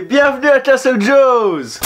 bienvenue à Castle Joes.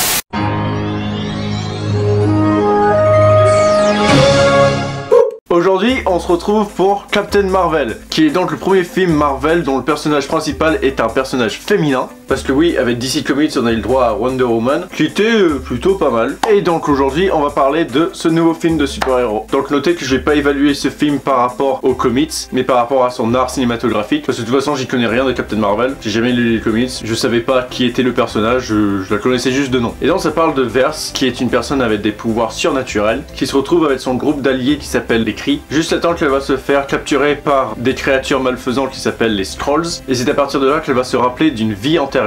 Aujourd'hui, on se retrouve pour Captain Marvel, qui est donc le premier film Marvel dont le personnage principal est un personnage féminin. Parce que oui, avec DC Comics, on a eu le droit à Wonder Woman, qui était plutôt pas mal. Et donc aujourd'hui, on va parler de ce nouveau film de super-héros. Donc notez que je vais pas évaluer ce film par rapport aux comics, mais par rapport à son art cinématographique. Parce que de toute façon, j'y connais rien de Captain Marvel. J'ai jamais lu les comics, je savais pas qui était le personnage, je la connaissais juste de nom. Et donc ça parle de Verse, qui est une personne avec des pouvoirs surnaturels, qui se retrouve avec son groupe d'alliés qui s'appelle les Kree, juste à temps qu'elle va se faire capturer par des créatures malfaisantes qui s'appellent les Skrulls. Et c'est à partir de là qu'elle va se rappeler d'une vie antérieure.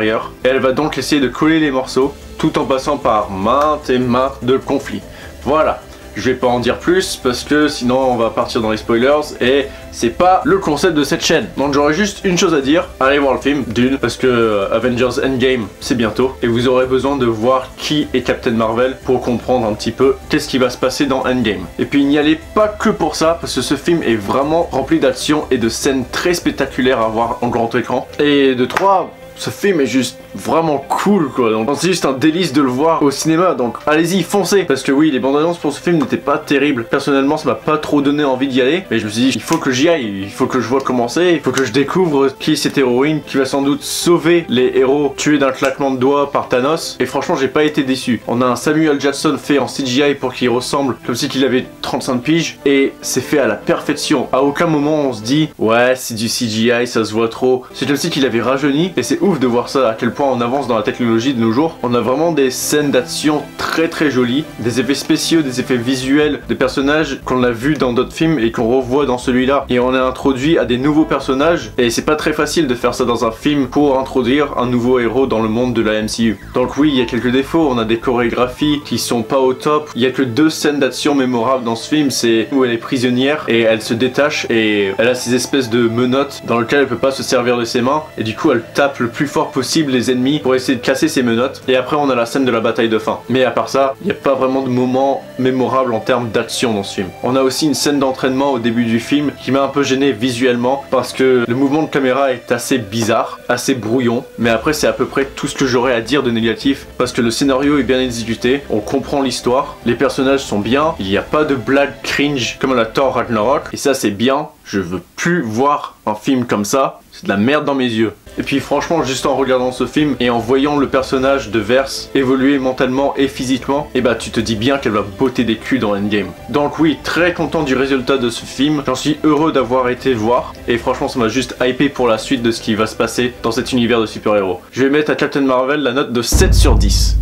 Et elle va donc essayer de coller les morceaux, tout en passant par maintes et maintes de conflits. Voilà. Je vais pas en dire plus parce que sinon on va partir dans les spoilers et c'est pas le concept de cette chaîne. Donc j'aurais juste une chose à dire, allez voir le film, d'une, parce que Avengers Endgame c'est bientôt et vous aurez besoin de voir qui est Captain Marvel pour comprendre un petit peu qu'est-ce qui va se passer dans Endgame. Et puis n'y allez pas que pour ça parce que ce film est vraiment rempli d'action et de scènes très spectaculaires à voir en grand écran. Et de 3... ce film est juste vraiment cool quoi, donc c'est juste un délice de le voir au cinéma, donc allez-y, foncez. Parce que oui, les bandes annonces pour ce film n'étaient pas terribles, personnellement ça m'a pas trop donné envie d'y aller, mais je me suis dit il faut que j'y aille, il faut que je vois comment c'est, il faut que je découvre qui est cette héroïne qui va sans doute sauver les héros tués d'un claquement de doigts par Thanos. Et franchement j'ai pas été déçu. On a un Samuel Jackson fait en CGI pour qu'il ressemble comme si qu'il avait 35 piges et c'est fait à la perfection. À aucun moment on se dit ouais c'est du CGI, ça se voit trop. C'est comme si qu'il avait rajeuni et c'est ouf de voir ça, à quel point on avance dans la technologie de nos jours. On a vraiment des scènes d'action très jolies, des effets spéciaux, des effets visuels, des personnages qu'on a vus dans d'autres films et qu'on revoit dans celui-là. Et on est introduit à des nouveaux personnages et c'est pas très facile de faire ça dans un film pour introduire un nouveau héros dans le monde de la MCU. Donc oui, il y a quelques défauts, on a des chorégraphies qui sont pas au top. Il y a que 2 scènes d'action mémorables dans ce film, c'est où elle est prisonnière et elle se détache et elle a ces espèces de menottes dans lesquelles elle peut pas se servir de ses mains et du coup elle tape le plus fort possible les ennemis pour essayer de casser ses menottes. Et après on a la scène de la bataille de fin. Mais à part ça, il n'y a pas vraiment de moment mémorable en termes d'action dans ce film. On a aussi une scène d'entraînement au début du film qui m'a un peu gêné visuellement parce que le mouvement de caméra est assez bizarre, assez brouillon. Mais après c'est à peu près tout ce que j'aurais à dire de négatif parce que le scénario est bien exécuté, on comprend l'histoire, les personnages sont bien, il n'y a pas de blague cringe comme à la Thor Ragnarok et ça c'est bien. Je veux plus voir un film comme ça, c'est de la merde dans mes yeux. Et puis franchement, juste en regardant ce film et en voyant le personnage de Verse évoluer mentalement et physiquement, et bah tu te dis bien qu'elle va botter des culs dans Endgame. Donc oui, très content du résultat de ce film, j'en suis heureux d'avoir été le voir, et franchement ça m'a juste hypé pour la suite de ce qui va se passer dans cet univers de super-héros. Je vais mettre à Captain Marvel la note de 7 sur 10.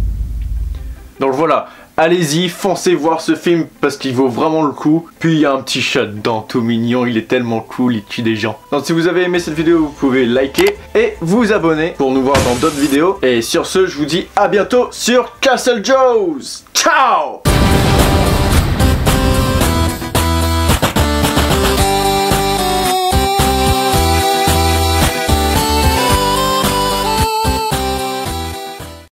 Donc voilà. Allez-y, foncez voir ce film parce qu'il vaut vraiment le coup. Puis il y a un petit chat dedans tout mignon, il est tellement cool, il tue des gens. Donc si vous avez aimé cette vidéo, vous pouvez liker et vous abonner pour nous voir dans d'autres vidéos. Et sur ce, je vous dis à bientôt sur Castle Joes. Ciao!